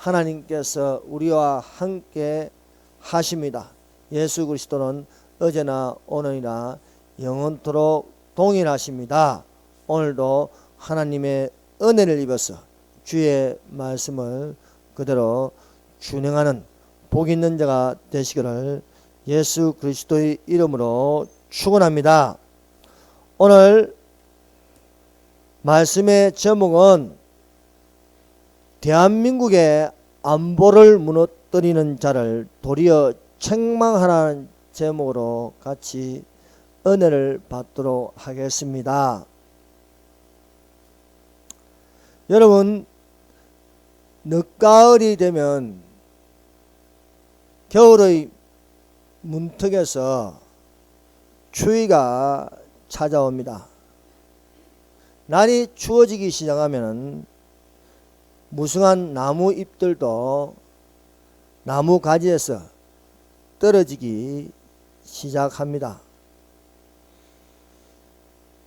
하나님께서 우리와 함께 하십니다. 예수 그리스도는 어제나 오늘이나 영원토록 동일하십니다. 오늘도 하나님의 은혜를 입어서 주의 말씀을 그대로 준행하는 복 있는 자가 되시기를 예수 그리스도의 이름으로 축원합니다. 오늘 말씀의 제목은 대한민국의 안보를 무너뜨리는 자를 도리어 책망하라는 제목으로 같이 은혜를 받도록 하겠습니다. 여러분, 늦가을이 되면 겨울의 문턱에서 추위가 찾아옵니다. 날이 추워지기 시작하면 무성한 나무 잎들도 나무 가지에서 떨어지기 시작합니다.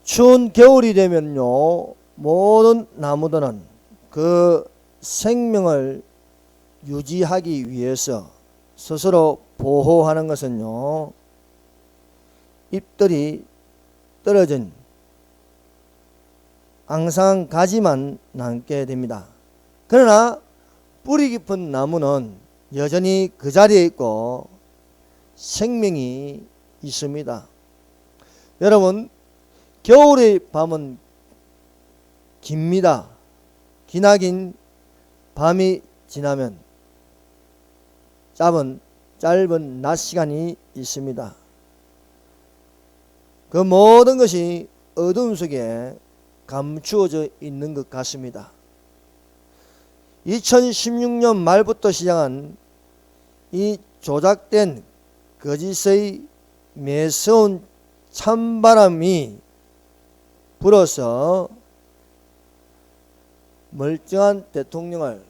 추운 겨울이 되면요, 모든 나무들은 그 생명을 유지하기 위해서 스스로 보호하는 것은요, 잎들이 떨어진 앙상한 가지만 남게 됩니다. 그러나 뿌리 깊은 나무는 여전히 그 자리에 있고 생명이 있습니다. 여러분, 겨울의 밤은 깁니다. 기나긴 밤이 지나면 짧은 낮 시간이 있습니다. 그 모든 것이 어둠 속에 감추어져 있는 것 같습니다. 2016년 말부터 시작한 이 조작된 거짓의 매서운 찬바람이 불어서 멀쩡한 대통령을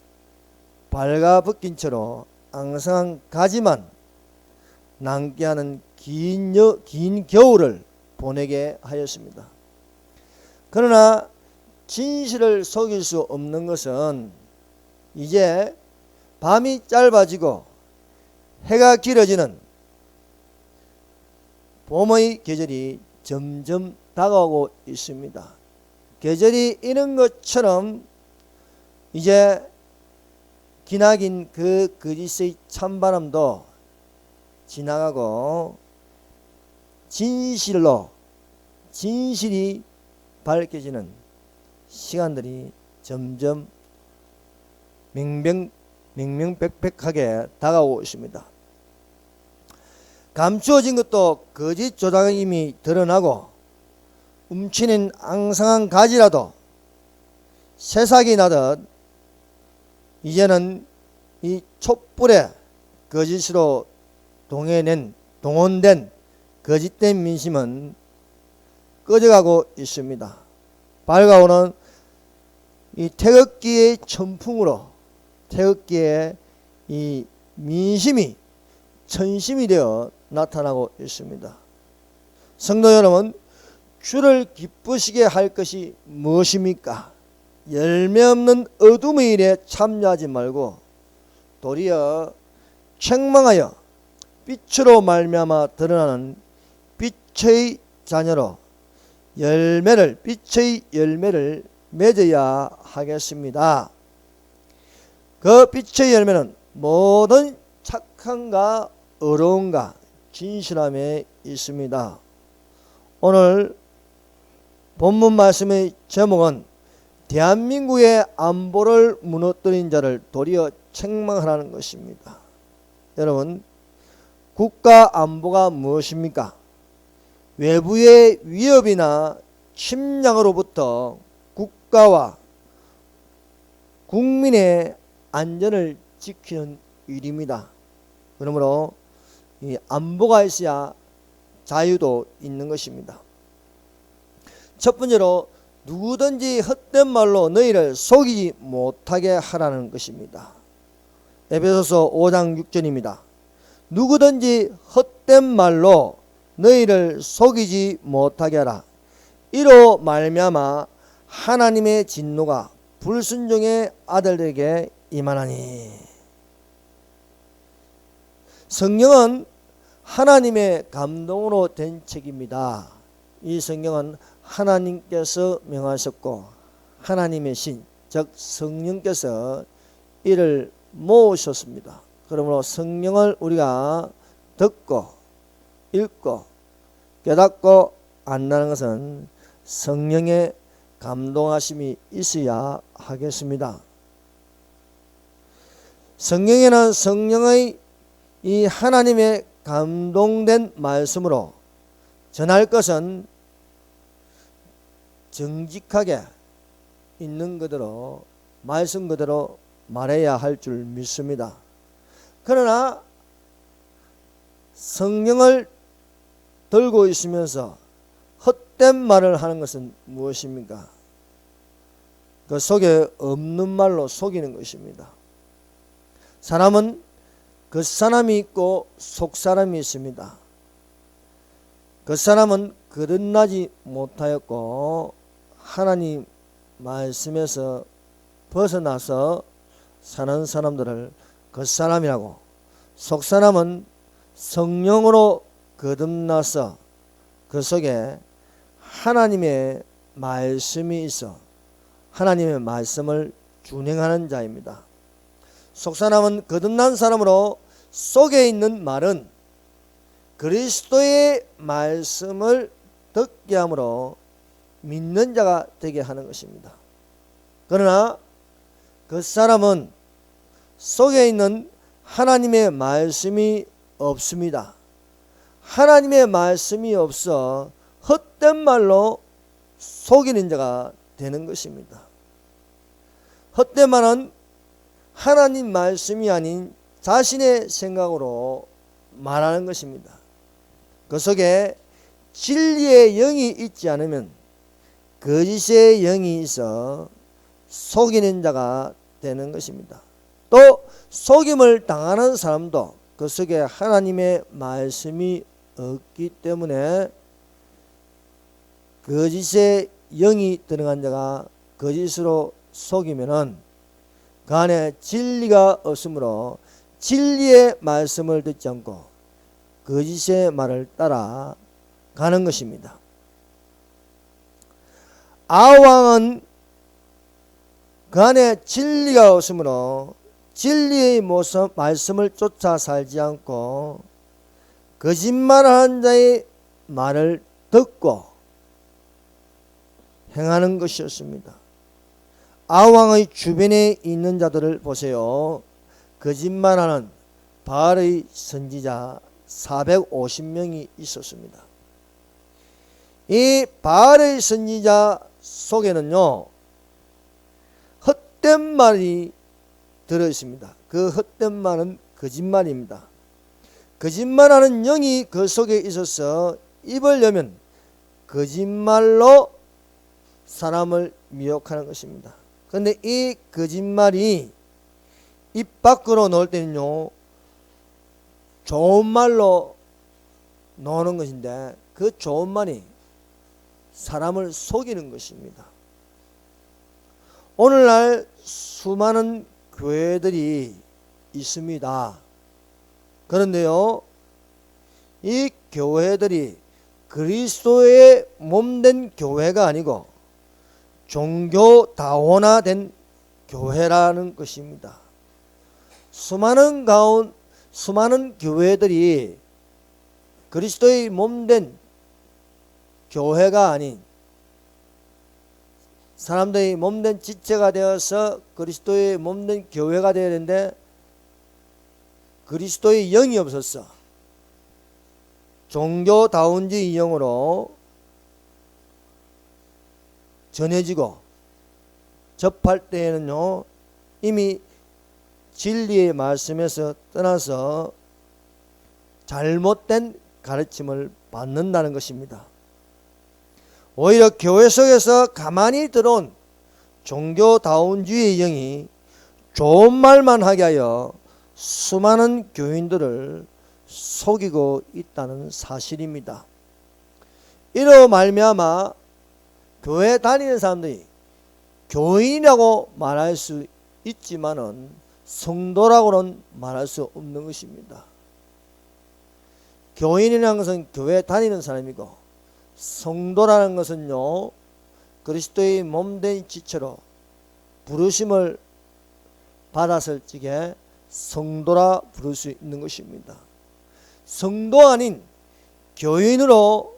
발가벗긴 채로 앙상한 가지만 남게 하는 긴 겨울을 보내게 하였습니다. 그러나 진실을 속일 수 없는 것은 이제 밤이 짧아지고 해가 길어지는 봄의 계절이 점점 다가오고 있습니다. 계절이 이런 것처럼 이제 기나긴 그 거짓의 찬바람도 지나가고 진실이 밝혀지는 시간들이 점점 명명백백하게 다가오고 있습니다. 감추어진 것도 거짓 조작임이 드러나고 움츠린 앙상한 가지라도 새싹이 나듯 이제는 이 촛불에 거짓으로 동원된 거짓된 민심은 꺼져가고 있습니다. 밝아오는 이 태극기의 천풍으로 태극기의 이 민심이 천심이 되어 나타나고 있습니다. 성도 여러분, 주를 기쁘시게 할 것이 무엇입니까? 열매 없는 어둠의 일에 참여하지 말고 도리어 책망하여 빛으로 말미암아 드러나는 빛의 자녀로 빛의 열매를 맺어야 하겠습니다. 그 빛의 열매는 모든 착함과 의로움과 진실함에 있습니다. 오늘 본문 말씀의 제목은 대한민국의 안보를 무너뜨린 자를 도리어 책망하라는 것입니다. 여러분, 국가 안보가 무엇입니까? 외부의 위협이나 침략으로부터 국가와 국민의 안전을 지키는 일입니다. 그러므로 이 안보가 있어야 자유도 있는 것입니다. 첫 번째로 누구든지 헛된 말로 너희를 속이지 못하게 하라는 것입니다. 에베소서 5장 6절입니다. 누구든지 헛된 말로 너희를 속이지 못하게 하라. 이로 말미암아 하나님의 진노가 불순종의 아들에게 임하나니. 성령은 하나님의 감동으로 된 책입니다. 이 성경은 하나님께서 명하셨고 하나님의 신, 즉 성령께서 이를 모으셨습니다. 그러므로 성령을 우리가 듣고 읽고 깨닫고 안다는 것은 성령의 감동하심이 있어야 하겠습니다. 성경에는 성령의 이 하나님의 감동된 말씀으로 전할 것은 정직하게 있는 그대로 말씀 그대로 말해야 할 줄 믿습니다. 그러나 성령을 들고 있으면서 헛된 말을 하는 것은 무엇입니까? 그 속에 없는 말로 속이는 것입니다. 사람은 겉사람이 있고 속사람이 있습니다. 겉사람은 거듭나지 못하였고 하나님 말씀에서 벗어나서 사는 사람들을 겉사람이라고, 속사람은 성령으로 거듭나서 그 속에 하나님의 말씀이 있어 하나님의 말씀을 준행하는 자입니다. 속사람은 거듭난 사람으로 속에 있는 말은 그리스도의 말씀을 듣게 함으로 믿는 자가 되게 하는 것입니다. 그러나 그 사람은 속에 있는 하나님의 말씀이 없습니다. 하나님의 말씀이 없어 헛된 말로 속이는 자가 되는 것입니다. 헛된 말은 하나님 말씀이 아닌 자신의 생각으로 말하는 것입니다. 그 속에 진리의 영이 있지 않으면 거짓의 영이 있어 속이는 자가 되는 것입니다. 또 속임을 당하는 사람도 그 속에 하나님의 말씀이 없기 때문에 거짓의 영이 들어간 자가 거짓으로 속이면은 그 안에 진리가 없으므로 진리의 말씀을 듣지 않고 거짓의 말을 따라 가는 것입니다. 아왕은 그 안에 진리가 없으므로 진리의 모습 말씀을 쫓아 살지 않고 거짓말하는 자의 말을 듣고 행하는 것이었습니다. 아왕의 주변에 있는 자들을 보세요. 거짓말하는 바알의 선지자 450명이 있었습니다. 이 바알의 선지자 속에는요 헛된 말이 들어있습니다. 그 헛된 말은 거짓말입니다. 거짓말하는 영이 그 속에 있어서 입을 여면 거짓말로 사람을 미혹하는 것입니다. 그런데 이 거짓말이 입 밖으로 나올 때는요 좋은 말로 나오는 것인데 그 좋은 말이 사람을 속이는 것입니다. 오늘날 수많은 교회들이 있습니다. 그런데요 이 교회들이 그리스도의 몸된 교회가 아니고 종교 다원화된 교회라는 것입니다. 수많은 교회들이 그리스도의 몸된 교회가 아닌 사람들이 몸된 지체가 되어서 그리스도의 몸된 교회가 되어야 되는데 그리스도의 영이 없었어. 종교다운주의 영으로 전해지고 접할 때에는요 이미 진리의 말씀에서 떠나서 잘못된 가르침을 받는다는 것입니다. 오히려 교회 속에서 가만히 들어온 종교다운주의 영이 좋은 말만 하게 하여 수많은 교인들을 속이고 있다는 사실입니다. 이로 말미암아 교회 다니는 사람들이 교인이라고 말할 수 있지만은 성도라고는 말할 수 없는 것입니다. 교인이라는 것은 교회 다니는 사람이고, 성도라는 것은요, 그리스도의 몸된 지체로 부르심을 받았을 적에 성도라 부를 수 있는 것입니다. 성도 아닌 교인으로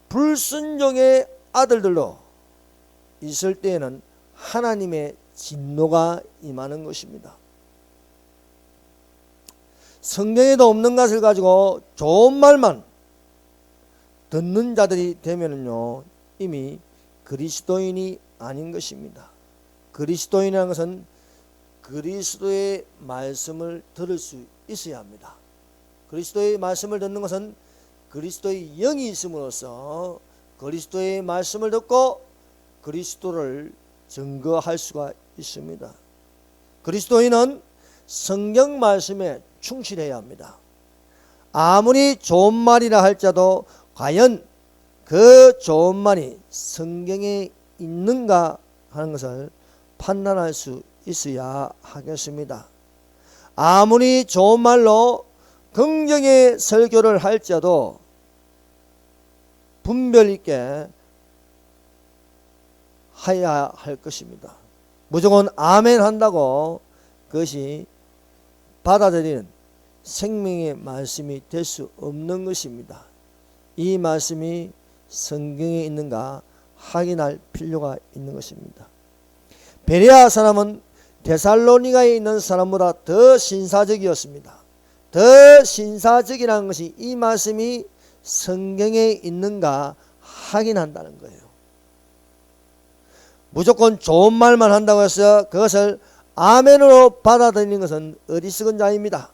불순종의 아들들로 있을 때에는 하나님의 진노가 임하는 것입니다. 성경에도 없는 것을 가지고 좋은 말만 듣는 자들이 되면은요, 이미 그리스도인이 아닌 것입니다. 그리스도인이라는 것은 그리스도의 말씀을 들을 수 있어야 합니다. 그리스도의 말씀을 듣는 것은 그리스도의 영이 있음으로써 그리스도의 말씀을 듣고 그리스도를 증거할 수가 있습니다. 그리스도인은 성경 말씀에 충실해야 합니다. 아무리 좋은 말이라 할지라도 과연 그 좋은 말이 성경에 있는가 하는 것을 판단할 수 있어야 하겠습니다. 아무리 좋은 말로 긍정의 설교를 할지라도 분별 있게 해야 할 것입니다. 무조건 아멘 한다고 그것이 받아들이는 생명의 말씀이 될 수 없는 것입니다. 이 말씀이 성경에 있는가 확인할 필요가 있는 것입니다. 베레아 사람은 데살로니가에 있는 사람보다 더 신사적이었습니다. 더 신사적이라는 것이 이 말씀이 성경에 있는가 확인한다는 거예요. 무조건 좋은 말만 한다고 해서 그것을 아멘으로 받아들이는 것은 어리석은 자입니다.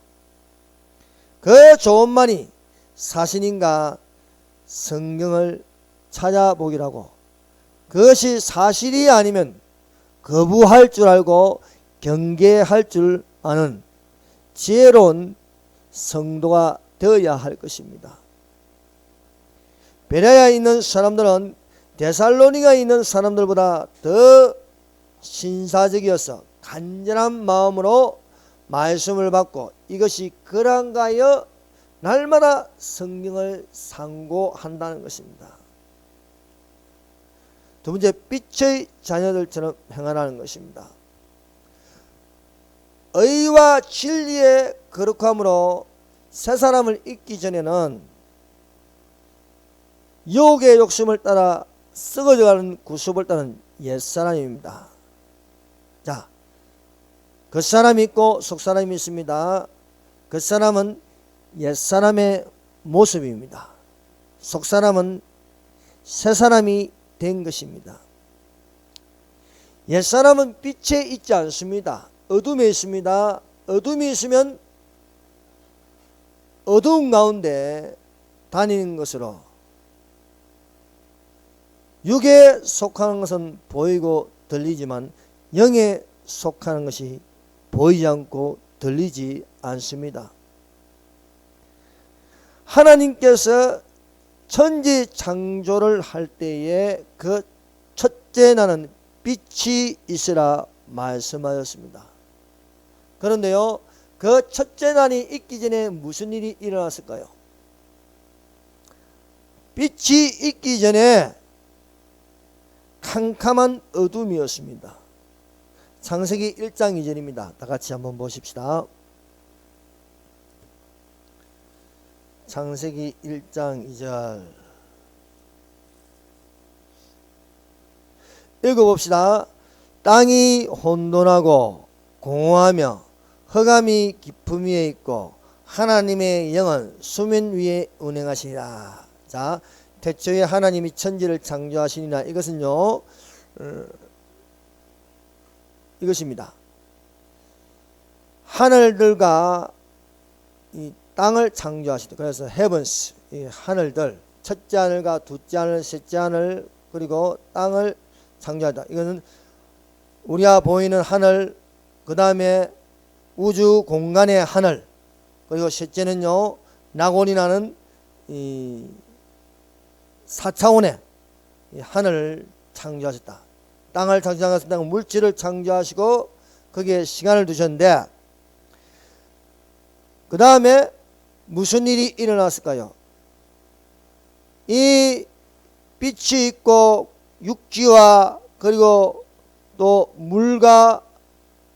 그 좋은 말이 사실인가 성경을 찾아보기라고, 그것이 사실이 아니면 거부할 줄 알고 경계할 줄 아는 지혜로운 성도가 되어야 할 것입니다. 베레아에 있는 사람들은 데살로니가에 있는 사람들보다 더 신사적이어서 간절한 마음으로 말씀을 받고 이것이 그런가 하여 날마다 성경을 상고한다는 것입니다. 두 번째, 빛의 자녀들처럼 행하라는 것입니다. 의와 진리의 거룩함으로 새 사람을 잊기 전에는 유혹의 욕심을 따라 썩어져가는 구습을 따른 옛사람입니다. 자, 겉사람이 있고 속사람이 있습니다. 겉사람은 옛사람의 모습입니다. 속사람은 새사람이 된 것입니다. 옛사람은 빛에 있지 않습니다. 어둠에 있습니다. 어둠이 있으면 어두운 가운데 다니는 것으로 육에 속하는 것은 보이고 들리지만 영에 속하는 것이 보이지 않고 들리지 않습니다. 하나님께서 천지 창조를 할 때에 그 첫째 나는 빛이 있으라 말씀하였습니다. 그런데요, 그 첫째 날이 있기 전에 무슨 일이 일어났을까요? 빛이 있기 전에 캄캄한 어둠이었습니다. 창세기 1장 2절입니다. 다 같이 한번 보십시다. 창세기 1장 2절 읽어봅시다. 땅이 혼돈하고 공허하며 흑암이 깊음 위에 있고 하나님의 영은 수면 위에 운행하시니라. 자, 태초에 하나님이 천지를 창조하시니라. 이것은요, 이것입니다. 하늘들과 이 땅을 창조하시다. 그래서 heavens, 이 하늘들, 첫째 하늘과 둘째 하늘, 셋째 하늘, 그리고 땅을 창조하다. 이거는 우리가 보이는 하늘, 그 다음에 우주 공간의 하늘, 그리고 셋째는요, 낙원이 나는 이 4차원의 하늘을 창조하셨다. 땅을 창조하셨다. 물질을 창조하시고 거기에 시간을 두셨는데 그 다음에 무슨 일이 일어났을까요? 이 빛이 있고 육지와 그리고 또 물과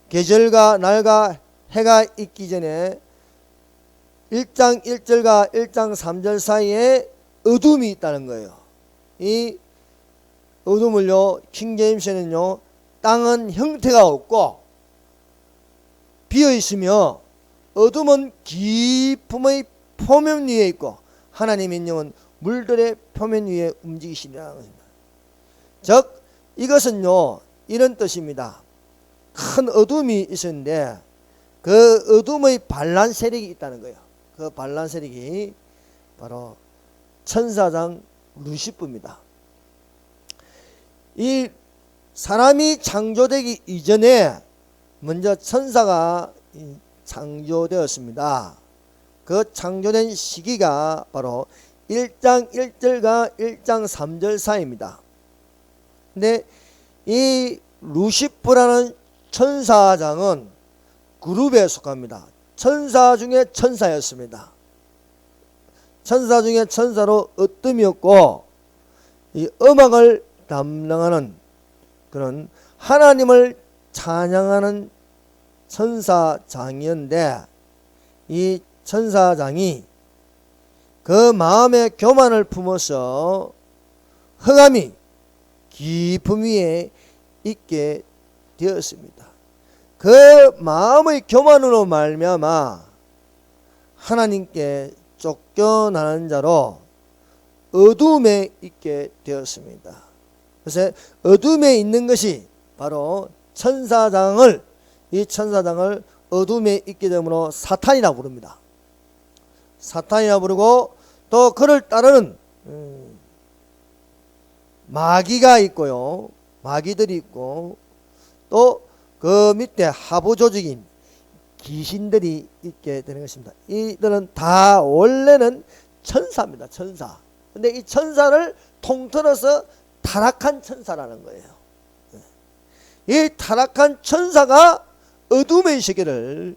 계절과 날과 해가 있기 전에 1장 1절과 1장 3절 사이에 어둠이 있다는 거예요. 이 어둠을요, 킹제임스는요, 땅은 형태가 없고 비어 있으며 어둠은 깊음의 표면 위에 있고 하나님의 영은 물들의 표면 위에 움직이시라는 것입니다. 즉 이것은요, 이런 뜻입니다. 큰 어둠이 있었는데 그 어둠의 반란 세력이 있다는 거예요. 그 반란 세력이 바로 천사장 루시프입니다. 이 사람이 창조되기 이전에 먼저 천사가 창조되었습니다. 그 창조된 시기가 바로 1장 1절과 1장 3절 사이입니다. 근데 이 루시프라는 천사장은 그룹에 속합니다. 천사 중에 천사였습니다. 천사 중에 천사로 어뜸이었고 이 음악을 담당하는 그런 하나님을 찬양하는 천사장이었는데 이 천사장이 그 마음의 교만을 품어서 흑암이 깊음 위에 있게 되었습니다. 그 마음의 교만으로 말미암아 하나님께 쫓겨나는 자로 어둠에 있게 되었습니다. 그래서 어둠에 있는 것이 바로 천사장을, 이 천사장을 어둠에 있게 되므로 사탄이라 부릅니다. 사탄이라 부르고 또 그를 따르는 마귀가 있고요, 마귀들이 있고 또 그 밑에 하부 조직인 귀신들이 있게 되는 것입니다. 이들은 다 원래는 천사입니다. 천사. 근데 이 천사를 통틀어서 타락한 천사라는 거예요. 이 타락한 천사가 어둠의 세계를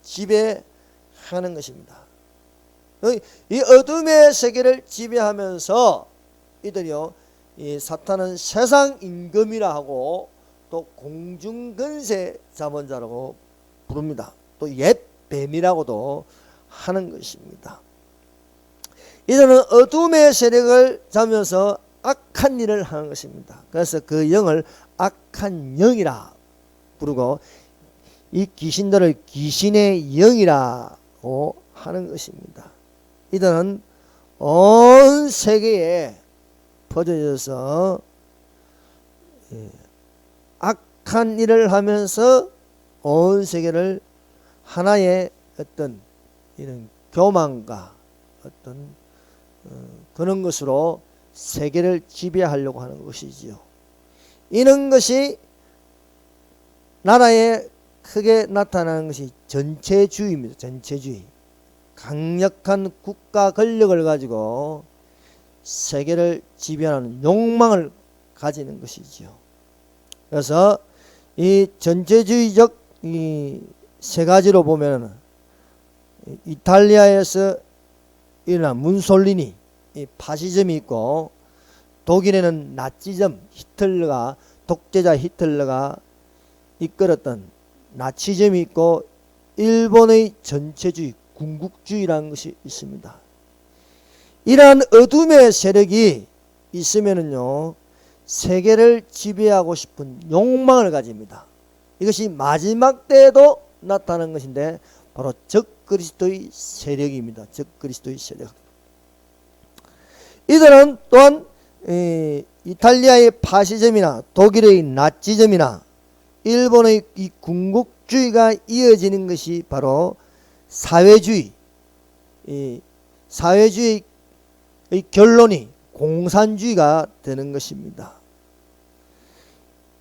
지배하는 것입니다. 이 어둠의 세계를 지배하면서 이들이요, 이 사탄은 세상 임금이라 하고 또 공중근세 자본자라고 부릅니다. 또 옛 뱀이라고도 하는 것입니다. 이들은 어둠의 세력을 잡으면서 악한 일을 하는 것입니다. 그래서 그 영을 악한 영이라 부르고 이 귀신들을 귀신의 영이라고 하는 것입니다. 이들은 온 세계에 퍼져져서 악한 일을 하면서 온 세계를 하나의 어떤 이런 교만과 어떤 그런 것으로 세계를 지배하려고 하는 것이지요. 이런 것이 나라에 크게 나타나는 것이 전체주의입니다. 전체주의. 강력한 국가 권력을 가지고 세계를 지배하는 욕망을 가지는 것이지요. 그래서 이 전체주의적 이 세 가지로 보면 이탈리아에서 일어난 문솔리니 이 파시즘이 있고, 독일에는 나치즘, 히틀러가, 독재자 히틀러가 이끌었던 나치즘이 있고, 일본의 전체주의, 군국주의라는 것이 있습니다. 이러한 어둠의 세력이 있으면은요, 세계를 지배하고 싶은 욕망을 가집니다. 이것이 마지막 때에도 나타나는 것인데 바로 적그리스도의 세력입니다. 적그리스도의 세력. 이들은 또한 이탈리아의 파시즘이나 독일의 나치즘이나 일본의 이 군국주의가 이어지는 것이 바로 사회주의, 사회주의의 결론이 공산주의가 되는 것입니다.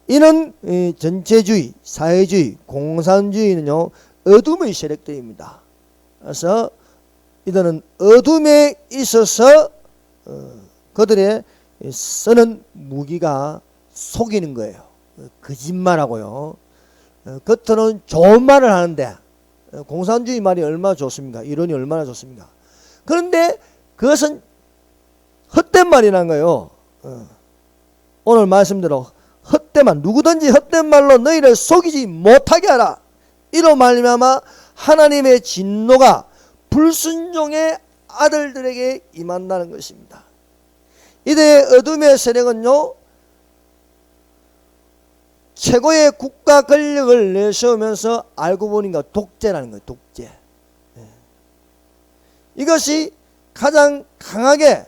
이는 전체주의, 사회주의, 공산주의는요, 어둠의 세력들입니다. 그래서 이들은 어둠에 있어서 그들의 쓰는 무기가 속이는 거예요. 거짓말하고요, 겉으로는 좋은 말을 하는데 공산주의 말이 얼마나 좋습니까? 이론이 얼마나 좋습니까? 그런데 그것은 헛된 말이라는 거예요. 오늘 말씀대로 헛된 말, 누구든지 헛된 말로 너희를 속이지 못하게 하라. 이로 말미암아 하나님의 진노가 불순종의 아들들에게 임한다는 것입니다. 이때의 어둠의 세력은요, 최고의 국가 권력을 내세우면서 알고 보니까 독재라는 거예요. 독재. 이것이 가장 강하게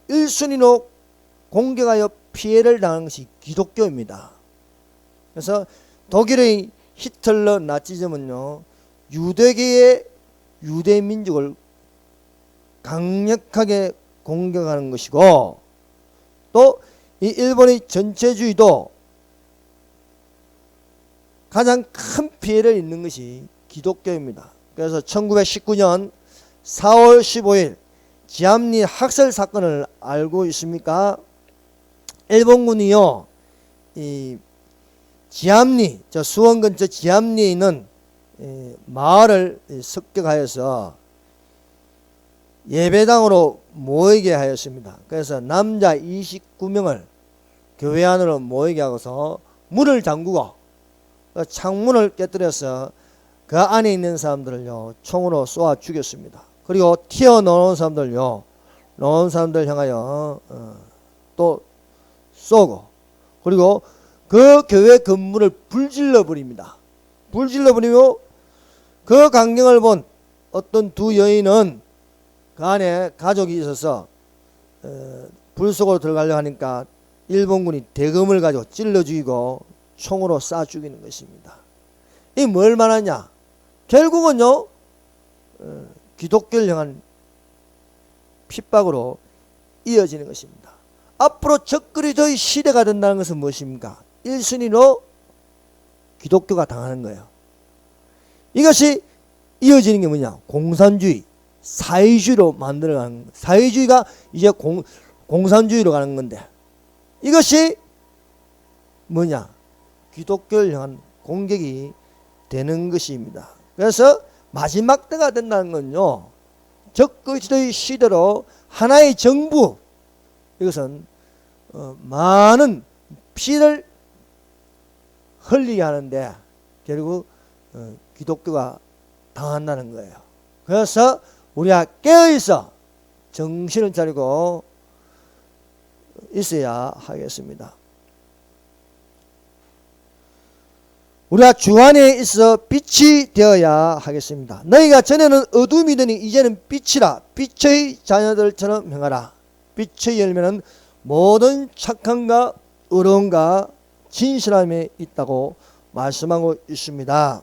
1순위로 공격하여 피해를 당한 것이 기독교입니다. 그래서 독일의 히틀러 나치즘은요, 유대계의 유대민족을 강력하게 공격하는 것이고, 또 이 일본의 전체주의도 가장 큰 피해를 입는 것이 기독교입니다. 그래서 1919년 4월 15일 지암리 학살 사건을 알고 있습니까? 일본군이요, 이 지암리, 저 수원 근처 지암리에 있는 마을을 습격하여서 예배당으로 모이게 하였습니다. 그래서 남자 29명을 교회 안으로 모이게 하고서 문을 잠그고 창문을 깨뜨려서 그 안에 있는 사람들을요, 총으로 쏘아 죽였습니다. 그리고 튀어나오는 사람들요, 나온 사람들 향하여 또 쏘고, 그리고 그 교회 건물을 불질러 버립니다. 불질러 버리고 그 광경을 본 어떤 두 여인은 그 안에 가족이 있어서 불 속으로 들어가려고 하니까 일본군이 대검을 가지고 찔러 죽이고 총으로 쏴 죽이는 것입니다. 이 뭘 말하냐? 결국은요, 기독교를 향한 핍박으로 이어지는 것입니다. 앞으로 적그리스도의 시대가 된다는 것은 무엇입니까? 1순위로 기독교가 당하는 거예요. 이것이 이어지는 게 뭐냐? 공산주의, 사회주의로 만들어가는 거예요. 사회주의가 이제 공산주의로 가는 건데, 이것이 뭐냐? 기독교를 향한 공격이 되는 것입니다. 그래서 마지막 때가 된다는 건요, 적그리스도의 시대로 하나의 정부, 이것은 많은 피를 흘리게 하는데 결국 기독교가 당한다는 거예요. 그래서 우리가 깨어있어 정신을 차리고 있어야 하겠습니다. 우리가 주 안에 있어 빛이 되어야 하겠습니다. 너희가 전에는 어둠이더니 이제는 빛이라. 빛의 자녀들처럼 행하라. 빛의 열매는 모든 착함과 의로움과 진실함에 있다고 말씀하고 있습니다.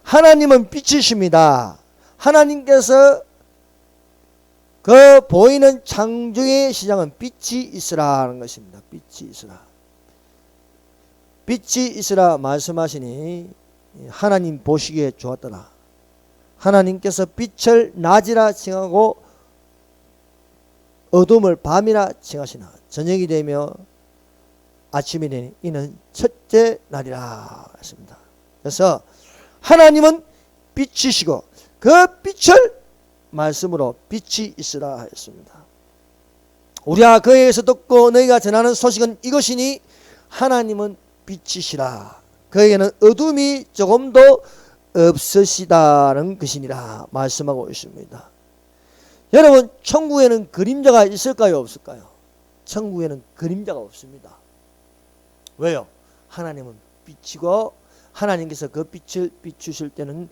하나님은 빛이십니다. 하나님께서 그 보이는 창조의 시장은 빛이 있으라는 것입니다. 빛이 있으라. 빛이 있으라 말씀하시니 하나님 보시기에 좋았더라. 하나님께서 빛을 낮이라 칭하고 어둠을 밤이라 칭하시나 저녁이 되며 아침이 되니 이는 첫째 날이라 했습니다. 그래서 하나님은 빛이시고 그 빛을 말씀으로 빛이 있으라 했습니다. 우리가 그에게서 듣고 너희가 전하는 소식은 이것이니 하나님은 빛이시라. 그에게는 어둠이 조금도 없으시다는 것이니라 말씀하고 있습니다. 여러분, 천국에는 그림자가 있을까요? 없을까요? 천국에는 그림자가 없습니다. 왜요? 하나님은 빛이고 하나님께서 그 빛을 비추실 때는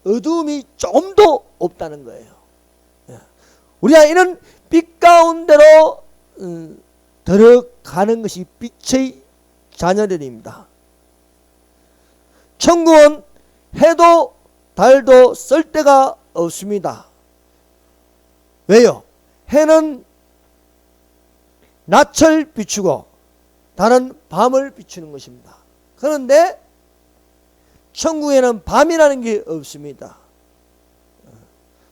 어둠이 조금도 없다는 거예요. 우리가 이런 빛 가운데로 들어가는 것이 빛의 자녀들입니다. 천국은 해도 달도 쓸 데가 없습니다. 왜요? 해는 낮을 비추고 달은 밤을 비추는 것입니다. 그런데 천국에는 밤이라는 게 없습니다.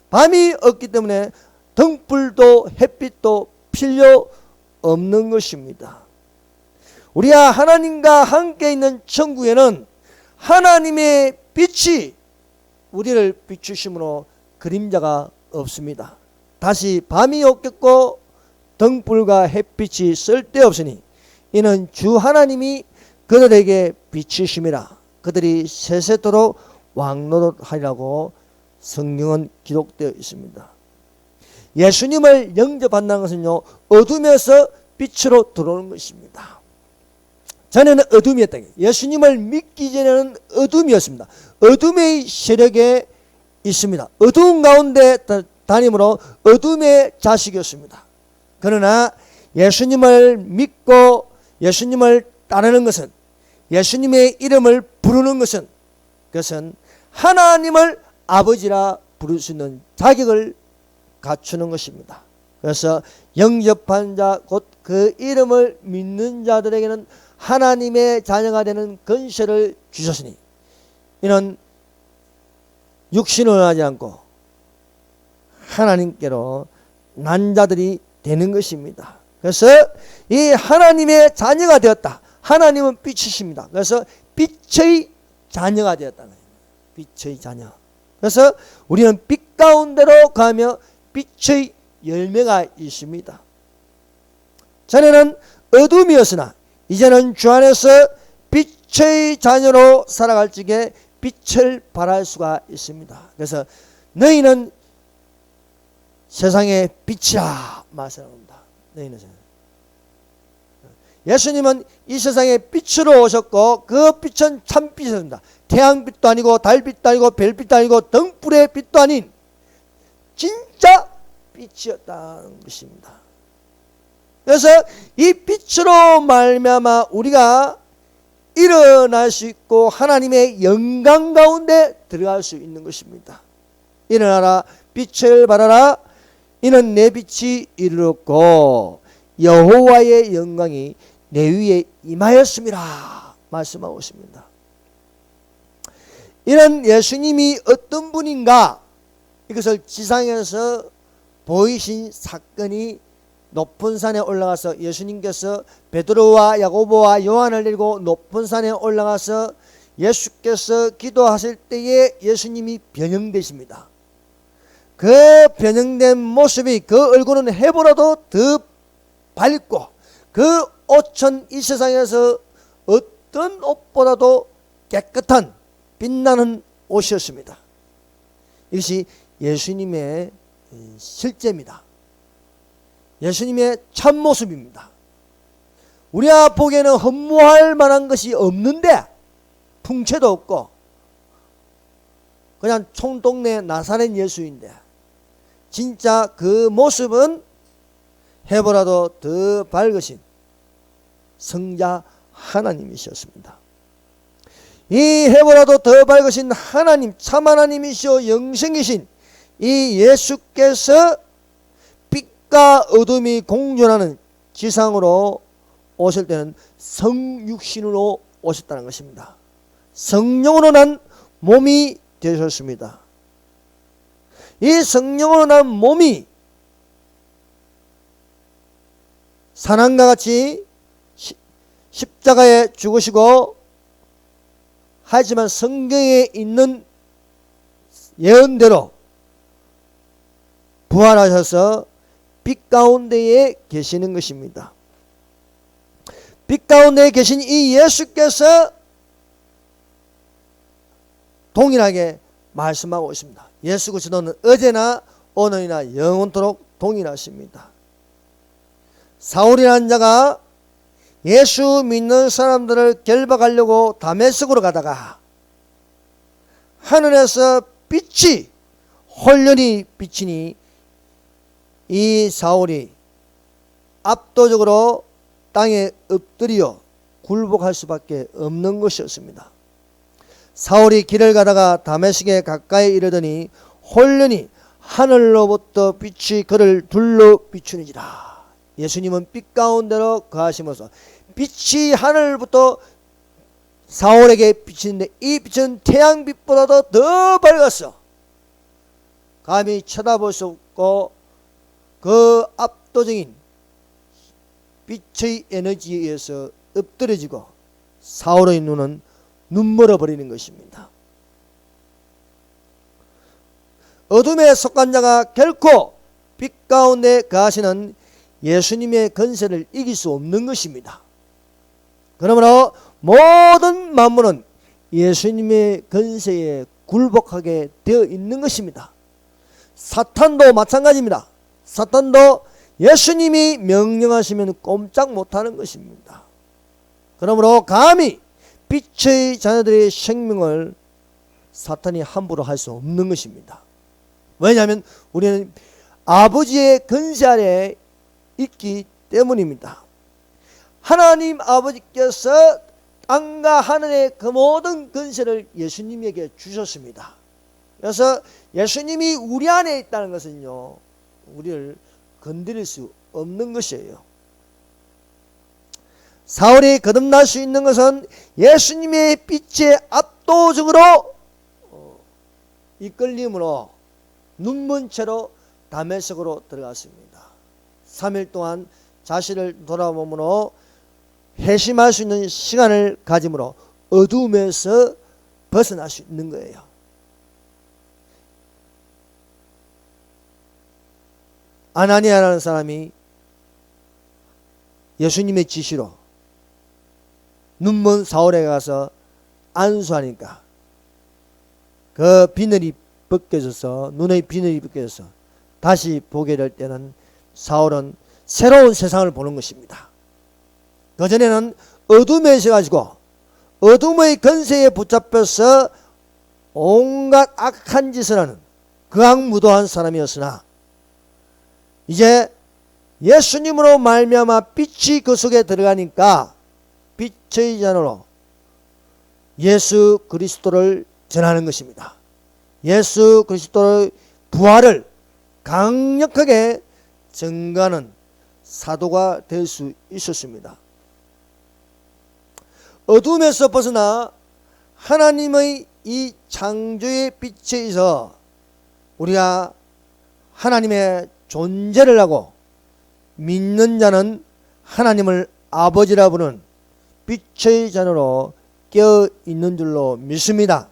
밤이 없기 때문에 등불도 햇빛도 필요 없는 것입니다. 우리가 하나님과 함께 있는 천국에는 하나님의 빛이 우리를 비추심으로 그림자가 없습니다. 다시 밤이 없겠고 등불과 햇빛이 쓸데없으니 이는 주 하나님이 그들에게 비추심이라. 그들이 세세토록 왕노릇하리라고 성경은 기록되어 있습니다. 예수님을 영접한다는 것은요, 어둠에서 빛으로 들어오는 것입니다. 전에는 어둠이었다. 예수님을 믿기 전에는 어둠이었습니다. 어둠의 세력에 있습니다. 어두운 가운데 다니므로 어둠의 자식이었습니다. 그러나 예수님을 믿고 예수님을 따르는 것은, 예수님의 이름을 부르는 것은, 그것은 하나님을 아버지라 부를 수 있는 자격을 갖추는 것입니다. 그래서 영접한 자, 곧 그 이름을 믿는 자들에게는 하나님의 자녀가 되는 권세를 주셨으니 이는 육신을 하지 않고 하나님께로 난 자들이 되는 것입니다. 그래서 이 하나님의 자녀가 되었다. 하나님은 빛이십니다. 그래서 빛의 자녀가 되었다는 거예요. 빛의 자녀. 그래서 우리는 빛 가운데로 가며 빛의 열매가 있습니다. 전에는 어둠이었으나 이제는 주 안에서 빛의 자녀로 살아갈 적에 빛을 발할 수가 있습니다. 그래서 너희는 세상의 빛이라 말씀합니다. 너희는 예수님은 이 세상에 빛으로 오셨고 그 빛은 참빛이었습니다. 태양빛도 아니고 달빛도 아니고 별빛도 아니고 등불의 빛도 아닌 진짜 빛이었다는 것입니다. 그래서 이 빛으로 말미암아 우리가 일어날 수 있고 하나님의 영광 가운데 들어갈 수 있는 것입니다. 일어나라 빛을 발하라 이는 내 빛이 이르렀고 여호와의 영광이 내 위에 임하였음이라 말씀하고 있습니다. 이는 예수님이 어떤 분인가 이것을 지상에서 보이신 사건이 높은 산에 올라가서 예수님께서 베드로와 야고보와 요한을 데리고 높은 산에 올라가서 예수께서 기도하실 때에 예수님이 변형되십니다. 그 변형된 모습이 그 얼굴은 해보라도 더 밝고 그 옷은 이 세상에서 어떤 옷보다도 깨끗한 빛나는 옷이었습니다. 이것이 예수님의 실제입니다. 예수님의 참모습입니다. 우리가 보기에는 흠모할 만한 것이 없는데 풍채도 없고 그냥 총동네 나사렛 예수인데 진짜 그 모습은 해보라도 더 밝으신 성자 하나님이셨습니다. 이 해보라도 더 밝으신 하나님, 참 하나님이시오 영생이신 이 예수께서 빛과 어둠이 공존하는 지상으로 오실 때는 성육신으로 오셨다는 것입니다. 성령으로 난 몸이 되셨습니다. 이 성령으로 난 몸이 사람과 같이 십자가에 죽으시고 하지만 성경에 있는 예언대로 부활하셔서 빛 가운데에 계시는 것입니다. 빛 가운데에 계신 이 예수께서 동일하게 말씀하고 있습니다. 예수 그리스도는 어제나 오늘이나 영원토록 동일하십니다. 사울이라는 자가 예수 믿는 사람들을 결박하려고 다메섹으로 가다가 하늘에서 빛이 홀연히 비치니 이 사울이 압도적으로 땅에 엎드려 굴복할 수밖에 없는 것이었습니다. 사울이 길을 가다가 다메섹에 가까이 이르더니 홀연히 하늘로부터 빛이 그를 둘러 비추니지라. 예수님은 빛 가운데로 거하시면서 빛이 하늘부터 사울에게 비치는데 이 빛은 태양빛보다도 더 밝았어. 감히 쳐다볼 수 없고 그 압도적인 빛의 에너지에 의해서 엎드려지고 사울의 눈은 눈멀어 버리는 것입니다. 어둠에 속한 자가 결코 빛 가운데 거하시는 예수님의 권세를 이길 수 없는 것입니다. 그러므로 모든 만물은 예수님의 권세에 굴복하게 되어 있는 것입니다. 사탄도 마찬가지입니다. 사탄도 예수님이 명령하시면 꼼짝 못하는 것입니다. 그러므로 감히 빛의 자녀들의 생명을 사탄이 함부로 할 수 없는 것입니다. 왜냐하면 우리는 아버지의 권세 아래 있기 때문입니다. 하나님 아버지께서 땅과 하늘의 그 모든 권세를 예수님에게 주셨습니다. 그래서 예수님이 우리 안에 있다는 것은요, 우리를 건드릴 수 없는 것이에요. 사울이 거듭날 수 있는 것은 예수님의 빛에 압도적으로 이끌림으로 눈먼 채로 다메섹으로 들어갔습니다. 3일 동안 자신을 돌아보므로 회심할 수 있는 시간을 가짐으로 어둠에서 벗어날 수 있는 거예요. 아나니아라는 사람이 예수님의 지시로 눈먼 사울에 가서 안수하니까 그 비늘이 벗겨져서, 눈의 비늘이 벗겨져서 다시 보게 될 때는 사울은 새로운 세상을 보는 것입니다. 그전에는 어둠에 있어가지고 어둠의 권세에 붙잡혀서 온갖 악한 짓을 하는 거악무도한 사람이었으나 이제 예수님으로 말미암아 빛이 그 속에 들어가니까 빛의 자녀로 예수 그리스도를 전하는 것입니다. 예수 그리스도의 부활을 강력하게 증거하는 사도가 될 수 있었습니다. 어둠에서 벗어나 하나님의 이 창조의 빛에 있어 우리가 하나님의 존재를 하고 믿는 자는 하나님을 아버지라 부르는 빛의 자녀로 깨어 있는 줄로 믿습니다.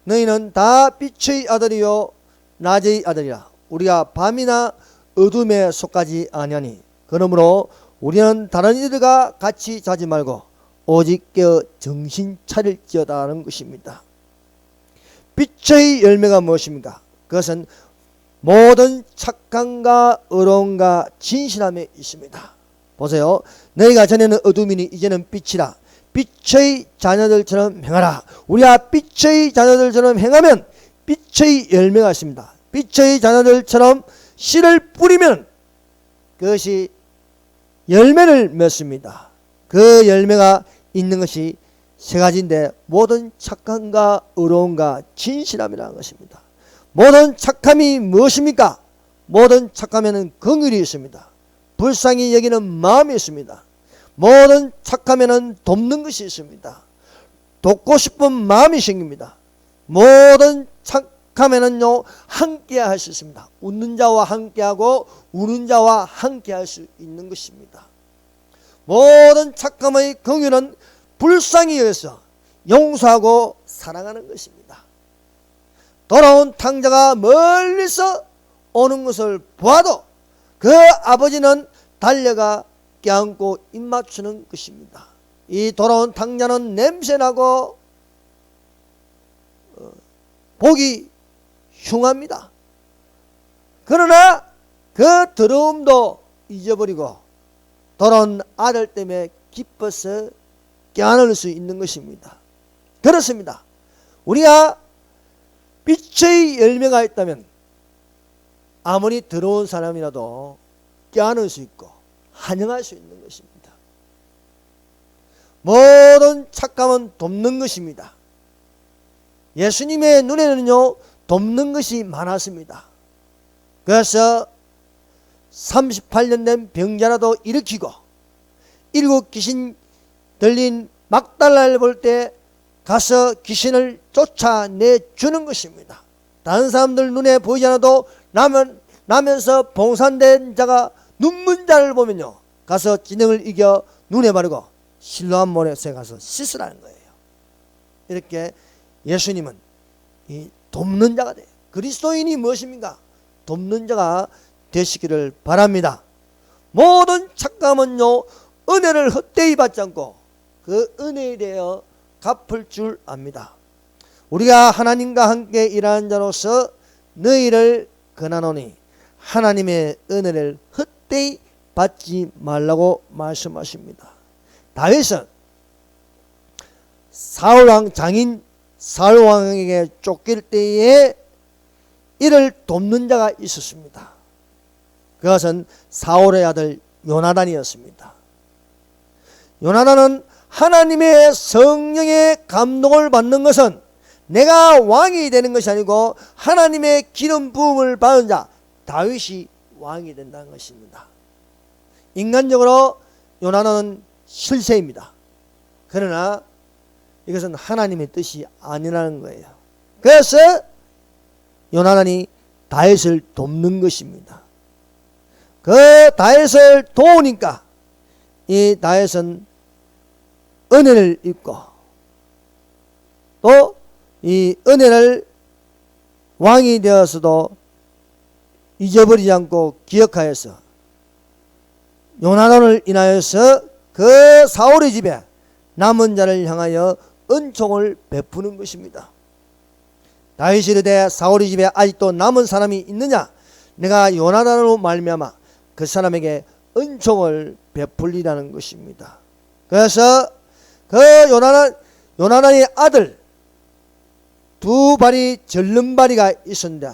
너희는 다 빛의 아들이요 낮의 아들이라. 우리가 밤이나 어둠에 속하지 아니하니 그러므로 우리는 다른 이들과 같이 자지 말고 오직 깨어 정신 차릴지어다는 것입니다. 빛의 열매가 무엇입니까? 그것은 모든 착함과 의로움과 진실함에 있습니다. 보세요. 너희가 전에는 어둠이니 이제는 빛이라. 빛의 자녀들처럼 행하라. 우리가 빛의 자녀들처럼 행하면 빛의 열매가 있습니다. 빛의 자녀들처럼 씨를 뿌리면 그것이 열매를 맺습니다. 그 열매가 있는 것이 세 가지인데 모든 착함과 의로움과 진실함이라는 것입니다. 모든 착함이 무엇입니까? 모든 착함에는 긍휼이 있습니다. 불쌍히 여기는 마음이 있습니다. 모든 착함에는 돕는 것이 있습니다. 돕고 싶은 마음이 생깁니다. 모든 착함에는요 함께 할 수 있습니다. 웃는 자와 함께하고 우는 자와 함께 할 수 있는 것입니다. 모든 착함의 긍휼은 불쌍히 여겨서 용서하고 사랑하는 것입니다. 돌아온 탕자가 멀리서 오는 것을 보아도 그 아버지는 달려가 껴안고 입맞추는 것입니다. 이 돌아온 탕자는 냄새나고 보기 흉합니다. 그러나 그 더러움도 잊어버리고 돌아온 아들 때문에 기뻐서 껴안을 수 있는 것입니다. 그렇습니다. 우리가 빛의 열매가 있다면 아무리 더러운 사람이라도 껴안을 수 있고 환영할 수 있는 것입니다. 모든 착함은 돕는 것입니다. 예수님의 눈에는요 돕는 것이 많았습니다. 그래서 38년 된 병자라도 일으키고 7 귀신 들린 막달라를 볼 때 가서 귀신을 쫓아내주는 것입니다. 다른 사람들 눈에 보이지 않아도 나면서 봉산된 자가 눈먼 자를 보면요 가서 진행을 이겨 눈에 바르고 실로암 모래에 가서 씻으라는 거예요. 이렇게 예수님은 이 돕는 자가 돼요. 그리스도인이 무엇입니까? 돕는 자가 되시기를 바랍니다. 모든 착감은요 은혜를 헛되이 받지 않고 그 은혜에 대하여 갚을 줄 압니다. 우리가 하나님과 함께 일하는 자로서 너희를 권하노니 하나님의 은혜를 헛되이 받지 말라고 말씀하십니다. 다윗은 사울왕 장인 사울왕에게 쫓길 때에 이를 돕는 자가 있었습니다. 그것은 사울의 아들 요나단이었습니다. 요나단은 하나님의 성령의 감동을 받는 것은 내가 왕이 되는 것이 아니고 하나님의 기름 부음을 받은 자 다윗이 왕이 된다는 것입니다. 인간적으로 요나단은 실세입니다. 그러나 이것은 하나님의 뜻이 아니라는 거예요. 그래서 요나단이 다윗을 돕는 것입니다. 그 다윗을 도우니까 이 다윗은 은혜를 입고 또 이 은혜를 왕이 되어서도 잊어버리지 않고 기억하여서 요나단을 인하여서 그 사울의 집에 남은 자를 향하여 은총을 베푸는 것입니다. 다윗이 이르되 사울의 집에 아직도 남은 사람이 있느냐? 내가 요나단으로 말미암아 그 사람에게 은총을 베풀리라는 것입니다. 그래서 그 요나단의 아들 두 발이 절름발이가 있었는데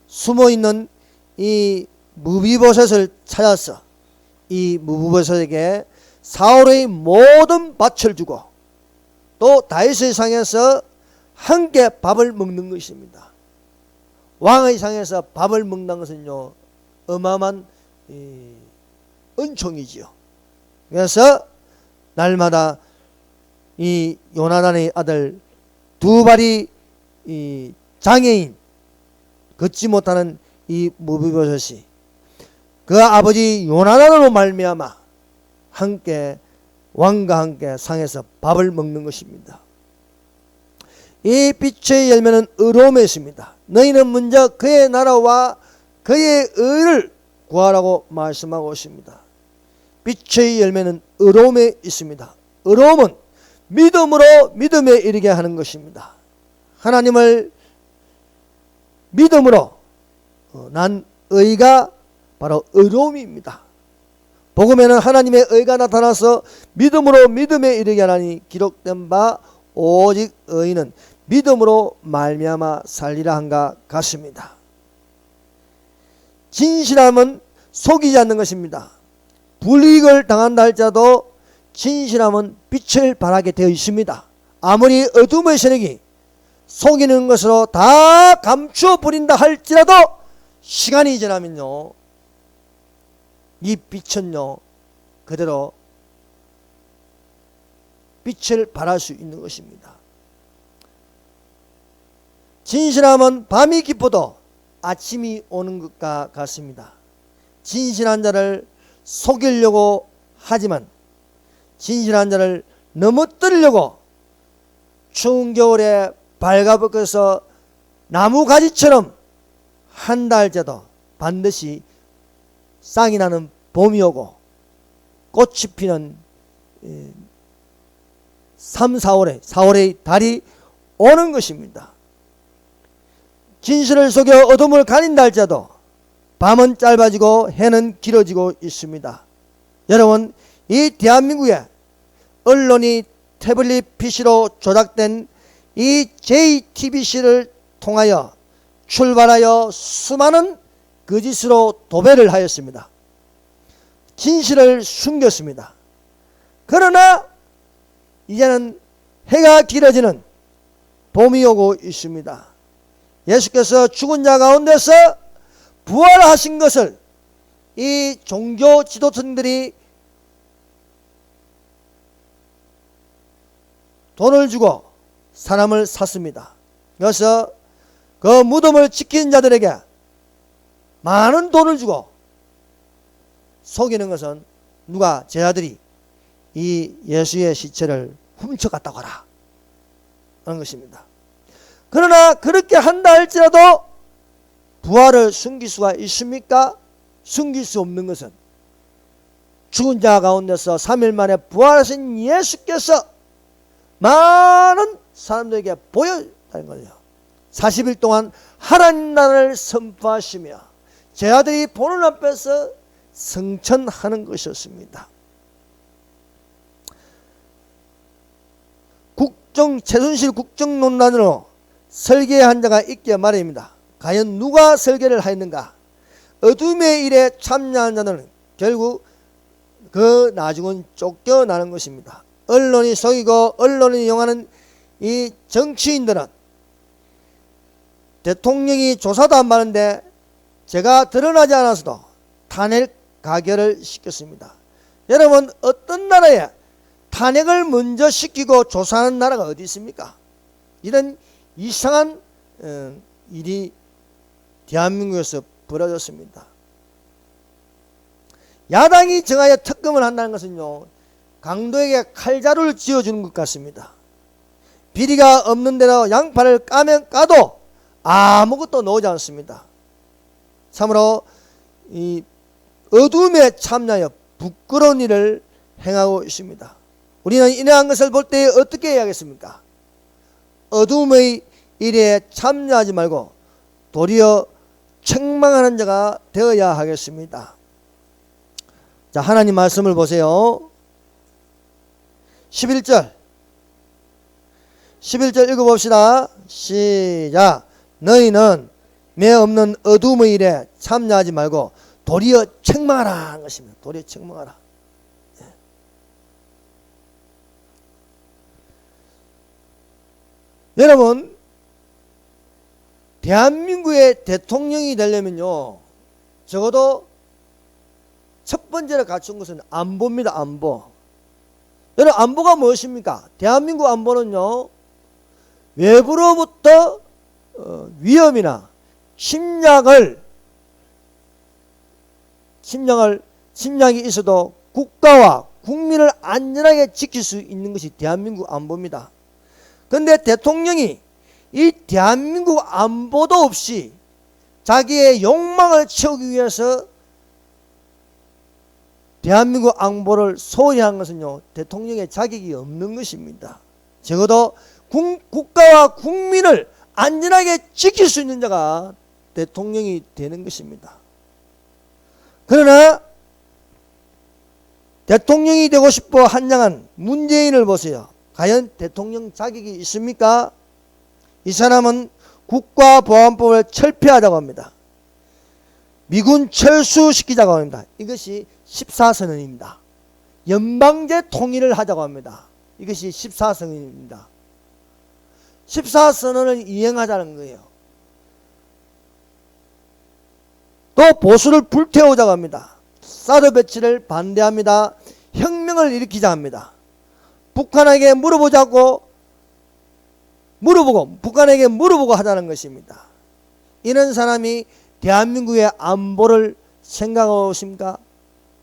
숨어있는 이 무비보셋을 찾아서 이 무비보셋에게 사울의 모든 밭을 주고 또 다윗의 상에서 함께 밥을 먹는 것입니다. 왕의 상에서 밥을 먹는 것은요 어마어마한 은총이지요. 그래서 날마다 이 요나단의 아들 두 발이 이 장애인 걷지 못하는 이 무비보셋이 그 아버지 요나단으로 말미암아 함께 왕과 함께 상에서 밥을 먹는 것입니다. 이 빛의 열매는 의로움에 있습니다. 너희는 먼저 그의 나라와 그의 의를 구하라고 말씀하고 있습니다. 빛의 열매는 의로움에 있습니다. 의로움은 믿음으로 믿음에 이르게 하는 것입니다. 하나님을 믿음으로 난 의가 바로 의로움입니다. 복음에는 하나님의 의가 나타나서 믿음으로 믿음에 이르게 하나니 기록된 바 오직 의인은 믿음으로 말미암아 살리라 한가 같습니다. 진실함은 속이지 않는 것입니다. 불이익을 당한다 할지라도 진실함은 빛을 발하게 되어 있습니다. 아무리 어둠의 세력이 속이는 것으로 다 감추어 버린다 할지라도 시간이 지나면요 이 빛은요 그대로 빛을 발할 수 있는 것입니다. 진실함은 밤이 깊어도 아침이 오는 것과 같습니다. 진실한 자를 속이려고 하지만 진실한 자를 넘어뜨리려고 추운 겨울에 발가벗겨서 나무가지처럼 한다 할지라도 반드시 쌍이 나는 봄이 오고 꽃이 피는 3, 4월의 달이 오는 것입니다. 진실을 속여 어둠을 가린다 할지라도 밤은 짧아지고 해는 길어지고 있습니다. 여러분, 이 대한민국에 언론이 태블릿 PC로 조작된 이 JTBC를 통하여 출발하여 수많은 거짓으로 도배를 하였습니다. 진실을 숨겼습니다. 그러나 이제는 해가 길어지는 봄이 오고 있습니다. 예수께서 죽은 자 가운데서 부활하신 것을 이 종교 지도층들이 돈을 주고 사람을 샀습니다. 그래서 그 무덤을 지키는 자들에게 많은 돈을 주고 속이는 것은 누가 제자들이 이 예수의 시체를 훔쳐갔다고 하라 하는 것입니다. 그러나 그렇게 한다 할지라도 부활을 숨길 수가 있습니까? 숨길 수 없는 것은 죽은 자 가운데서 3일 만에 부활하신 예수께서 많은 사람들에게 보였다는 거예요. 40일 동안 하나님 나라를 선포하시며 제자들이 보는 앞에서 성천하는 것이었습니다. 최순실 국정농단으로 설계한 자가 있게 말입니다. 과연 누가 설계를 하였는가? 어둠의 일에 참여한 자는 결국 그 나중은 쫓겨나는 것입니다. 언론이 속이고 언론이 이용하는 이 정치인들은 대통령이 조사도 안 받는데 제가 드러나지 않아서도 탄핵 가결을 시켰습니다. 여러분, 어떤 나라에 탄핵을 먼저 시키고 조사하는 나라가 어디 있습니까? 이런 이상한 일이 대한민국에서 벌어졌습니다. 야당이 정하여 특검을 한다는 것은요, 강도에게 칼자루를 쥐어주는 것 같습니다. 비리가 없는 대로 양파를 까면 까도 아무것도 나오지 않습니다. 참으로 이 어둠에 참여하여 부끄러운 일을 행하고 있습니다. 우리는 이러한 것을 볼 때 어떻게 해야겠습니까? 어둠의 일에 참여하지 말고 도리어 책망하는 자가 되어야 하겠습니다. 자, 하나님 말씀을 보세요. 11절 읽어봅시다. 시작. 너희는 매 없는 어둠의 일에 참여하지 말고 도리어 책망하라 하는 것입니다. 도리어 책망하라. 여러분, 대한민국의 대통령이 되려면요, 적어도 첫 번째로 갖춘 것은 안보입니다. 안보. 여러분, 안보가 무엇입니까? 대한민국 안보는요, 외부로부터 위험이나 침략이 있어도 국가와 국민을 안전하게 지킬 수 있는 것이 대한민국 안보입니다. 그런데 대통령이 이 대한민국 안보도 없이 자기의 욕망을 채우기 위해서 대한민국 안보를 소홀히 한 것은요, 대통령의 자격이 없는 것입니다. 적어도 국가와 국민을 안전하게 지킬 수 있는 자가 대통령이 되는 것입니다. 그러나 대통령이 되고 싶어 한양한 문재인을 보세요. 과연 대통령 자격이 있습니까? 이 사람은 국가보안법을 철폐하자고 합니다. 미군 철수시키자고 합니다. 이것이 14선언입니다. 연방제 통일을 하자고 합니다. 이것이 14선언입니다. 14선언을 이행하자는 거예요. 또 보수를 불태우자고 합니다. 사드 배치를 반대합니다. 혁명을 일으키자 합니다. 북한에게 물어보고 북한에게 물어보고 하자는 것입니다. 이런 사람이 대한민국의 안보를 생각하고 있습니까?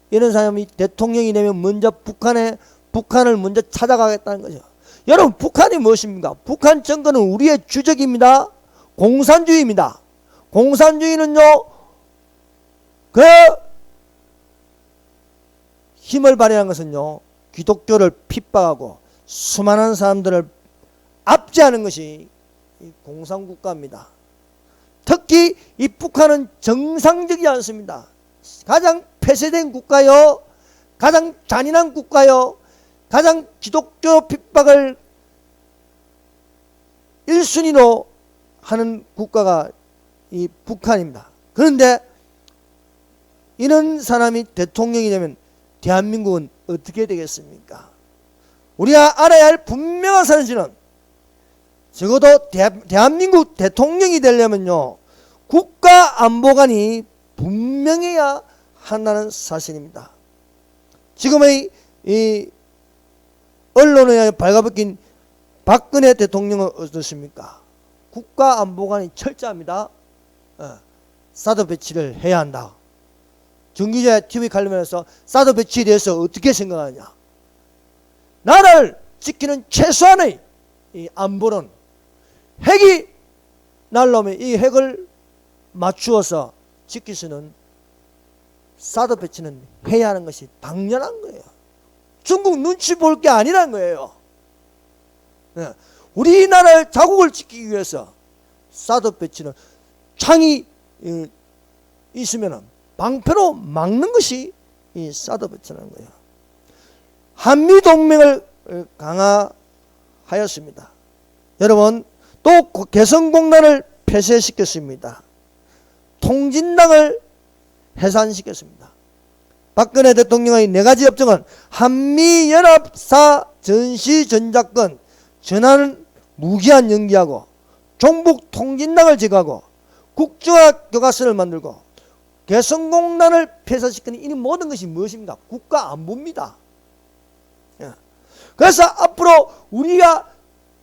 이런 사람이 대통령이 되면 먼저 북한을 먼저 찾아가겠다는 거죠. 여러분, 북한이 무엇입니까? 북한 정권은 우리의 주적입니다. 공산주의입니다. 공산주의는요, 그 힘을 발휘한 것은요, 기독교를 핍박하고 수많은 사람들을 압제하는 것이 이 공산국가입니다. 특히 이 북한은 정상적이지 않습니다. 가장 폐쇄된 국가요, 가장 잔인한 국가요, 가장 기독교 핍박을 1순위로 하는 국가가 이 북한입니다. 그런데 이런 사람이 대통령이 되면 대한민국은 어떻게 되겠습니까? 우리가 알아야 할 분명한 사실은 적어도 대한민국 대통령이 되려면요, 국가안보관이 분명해야 한다는 사실입니다. 지금의 이 언론에 발가벗긴 박근혜 대통령은 어떻습니까? 국가안보관이 철저합니다. 사드 배치를 해야 한다. 정기자 TV 관련해서 사드 배치에 대해서 어떻게 생각하냐? 나라를 지키는 최소한의 이 안보는 핵이 날라오면 이 핵을 맞추어서 지킬 수는 사드 배치는 해야 하는 것이 당연한 거예요. 중국 눈치 볼 게 아니란 거예요. 우리나라의 자국을 지키기 위해서 사드 배치는 창이 있으면 방패로 막는 것이 이 사드 배치라는 거예요. 한미 동맹을 강화하였습니다. 여러분, 또 개성공단을 폐쇄시켰습니다. 통진당을 해산시켰습니다. 박근혜 대통령의 4가지 협정은 한미연합사 전시전작권 전환을 무기한 연기하고 종북 통진당을 제거하고 국정화 교과서를 만들고 개성공단을 폐쇄시키는 이 모든 것이 무엇입니까? 국가 안보입니다. 그래서 앞으로 우리가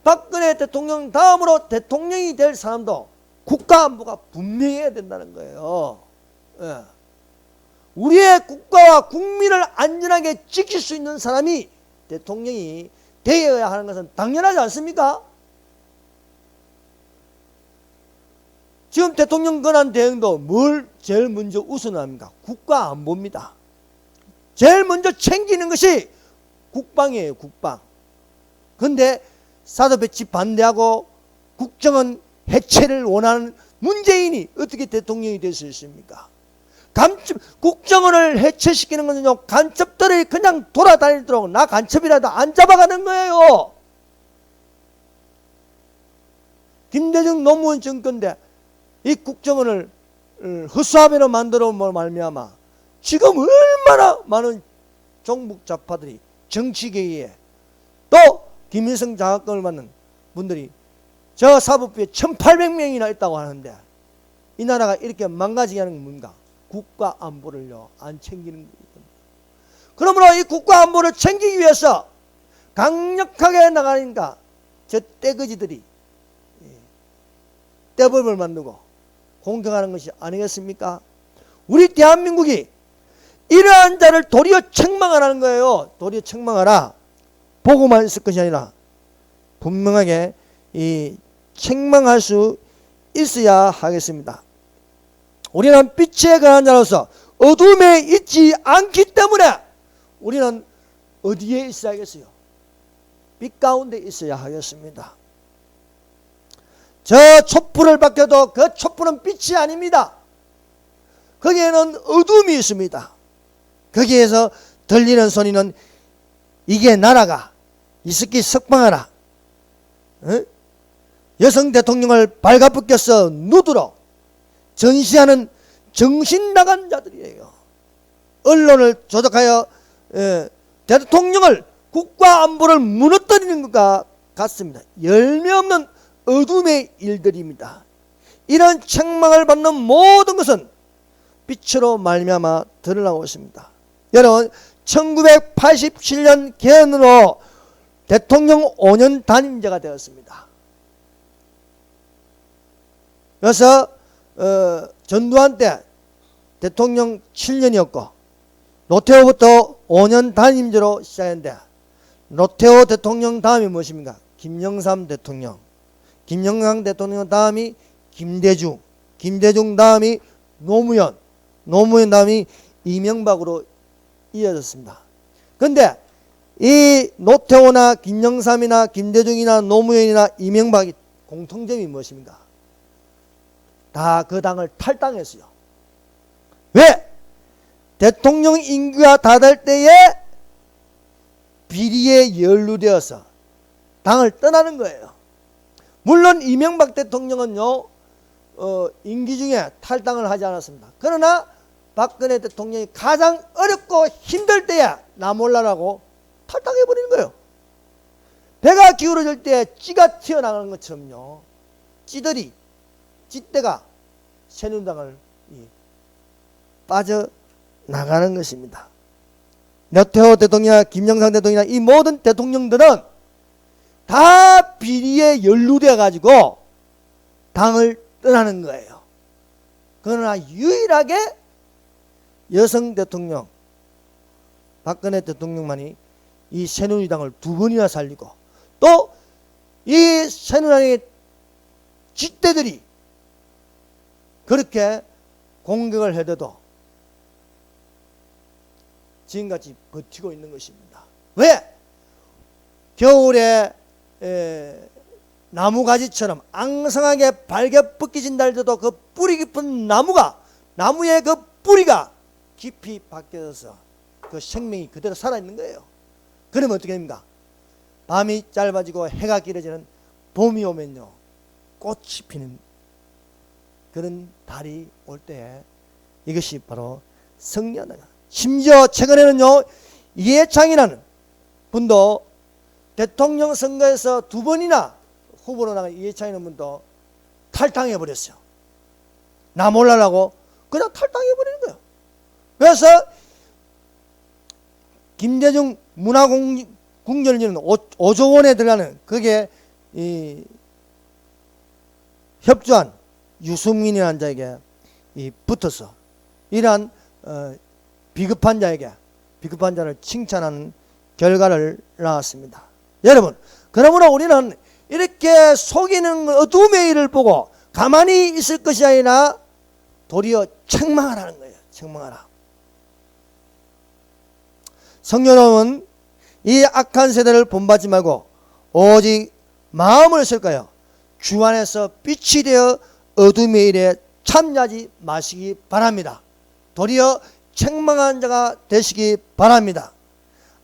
박근혜 대통령 다음으로 대통령이 될 사람도 국가 안보가 분명해야 된다는 거예요. 우리의 국가와 국민을 안전하게 지킬 수 있는 사람이 대통령이 되어야 하는 것은 당연하지 않습니까? 지금 대통령 권한 대행도 뭘 제일 먼저 우선합니까? 국가 안보입니다. 제일 먼저 챙기는 것이 국방이에요. 국방. 그런데 사드 배치 반대하고 국정원 해체를 원하는 문재인이 어떻게 대통령이 될 수 있습니까? 국정원을 해체시키는 것은요, 간첩들이 그냥 돌아다니도록 나 간첩이라도 안 잡아가는 거예요. 김대중 노무현 정권대 이 국정원을 허수아비로 만들어 말미암아 지금 얼마나 많은 종북 좌파들이 정치계에 또 김일성 장학금을 받는 분들이 저 사법부에 1800명이나 있다고 하는데 이 나라가 이렇게 망가지게 하는 건 뭔가? 국가 안보를요 안 챙기는 거거든요. 그러므로 이 국가 안보를 챙기기 위해서 강력하게 나가니까 저 떼거지들이 떼법을 만들고 공격하는 것이 아니겠습니까? 우리 대한민국이 이러한 자를 도리어 책망하라는 거예요. 도리어 책망하라. 보고만 있을 것이 아니라 분명하게 이 책망할 수 있어야 하겠습니다. 우리는 빛에 관한 자로서 어둠에 있지 않기 때문에 우리는 어디에 있어야겠어요? 빛 가운데 있어야 하겠습니다. 저 촛불을 밝혀도 그 촛불은 빛이 아닙니다. 거기에는 어둠이 있습니다. 거기에서 들리는 소리는 이게 나라가 이스키 석방하라. 여성 대통령을 발가벗겨서 누드러 전시하는 정신 나간 자들이에요. 언론을 조작하여 대통령을 국가 안보를 무너뜨리는 것과 같습니다. 열매 없는 어둠의 일들입니다. 이런 책망을 받는 모든 것은 빛으로 말미암아 드러나고 있습니다. 여러분, 1987년 개헌으로 대통령 5년 단임제가 되었습니다. 그래서 전두환 때 대통령 7년이었고 노태우부터 5년 단임제로 시작했는데 노태우 대통령 다음이 무엇입니까? 김영삼 대통령. 김영삼 대통령 다음이 김대중. 김대중 다음이 노무현. 노무현 다음이 이명박으로 이어졌습니다. 그런데 이 노태우나 김영삼이나 김대중이나 노무현이나 이명박이 공통점이 무엇입니까? 다 그 당을 탈당했어요. 왜? 대통령 임기가 다 될 때에 비리에 연루되어서 당을 떠나는 거예요. 물론 이명박 대통령은요 임기 중에 탈당을 하지 않았습니다. 그러나 박근혜 대통령이 가장 어렵고 힘들 때에 나 몰라라고 탈당해버리는 거예요. 배가 기울어질 때 찌가 튀어나가는 것처럼요 찌대가 새누리당을 빠져나가는 것입니다. 노태우 대통령이나 김영삼 대통령이나 이 모든 대통령들은 다 비리에 연루되어 가지고 당을 떠나는 거예요. 그러나 유일하게 여성 대통령 박근혜 대통령만이 이 새누리당을 2번이나 살리고 또 이 새누리당의 쥐떼들이 그렇게 공격을 해도 지금까지 버티고 있는 것입니다. 왜? 겨울에 나무가지처럼 앙상하게 발겨 벗겨진다 할지라도 그 뿌리 깊은 나무의 그 뿌리가 깊이 박혀져서 그 생명이 그대로 살아있는 거예요. 그러면 어떻게 됩니까? 밤이 짧아지고 해가 길어지는 봄이 오면요, 꽃이 피는 그런 달이 올 때에 이것이 바로 승리한다. 심지어 최근에는요, 이해창이라는 분도 대통령 선거에서 2번이나 후보로 나간 이해창이라는 분도 탈당해 버렸어요. 나 몰라라고 그냥 탈당해 버리는 거예요. 그래서 김대중 문화공전위는 5조 원에 들어가는 그게 협조한 유승민이라는 자에게 붙어서 이러한 비급한 자를 칭찬하는 결과를 낳았습니다. 여러분, 그러므로 우리는 이렇게 속이는 어둠의 일을 보고 가만히 있을 것이 아니라 도리어 책망하라는 거예요. 책망하라. 성도 여러분, 이 악한 세대를 본받지 말고 오직 마음을 쓸까요? 주 안에서 빛이 되어 어둠의 일에 참여하지 마시기 바랍니다. 도리어 책망한 자가 되시기 바랍니다.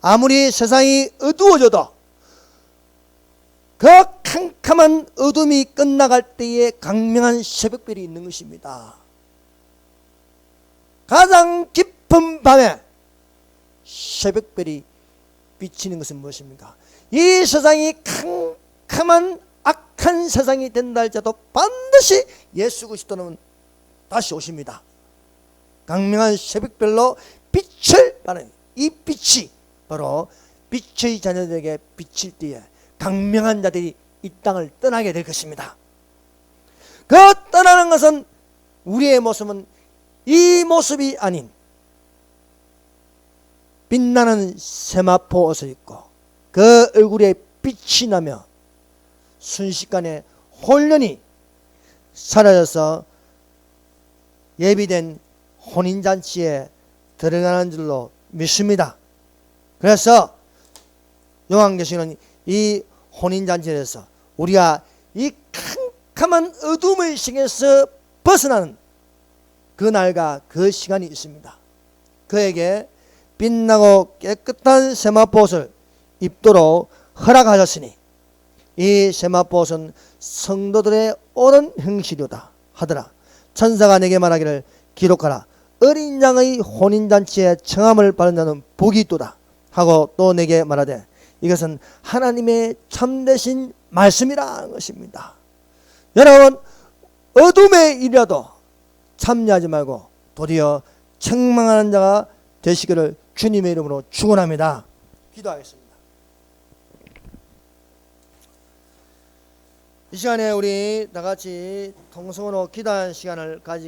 아무리 세상이 어두워져도 그 캄캄한 어둠이 끝나갈 때에 강명한 새벽별이 있는 것입니다. 가장 깊은 밤에 새벽별이 비치는 것은 무엇입니까? 이 세상이 캄캄한 악한 세상이 된다 할지라도 반드시 예수 그리스도는 다시 오십니다. 강명한 새벽별로 빛을 발하는 이 빛이 바로 빛의 자녀들에게 비칠 때에 강명한 자들이 이 땅을 떠나게 될 것입니다. 그 떠나는 것은 우리의 모습은 이 모습이 아닌 빛나는 세마포 옷을 입고 그 얼굴에 빛이 나며 순식간에 혼련이 사라져서 예비된 혼인잔치에 들어가는 줄로 믿습니다. 그래서 요한계시록은 이 혼인잔치에서 우리가 이 캄캄한 어둠의 시간에서 벗어나는 그날과 그 시간이 있습니다. 그에게 빛나고 깨끗한 세마포옷을 입도록 허락하셨으니 이 세마포옷은 성도들의 옳은 행실이다 하더라. 천사가 내게 말하기를 기록하라. 어린 양의 혼인잔치에 청함을 받은 자는 복이 있도다 하고 또 내게 말하되 이것은 하나님의 참되신 말씀이라는 것입니다. 여러분, 어둠의 일이라도 참여하지 말고 도리어 책망하는 자가 되시기를 주님의 이름으로 축원합니다. 기도하겠습니다. 이 시간에 우리 다같이 통성으로 기도하는 시간을 가지고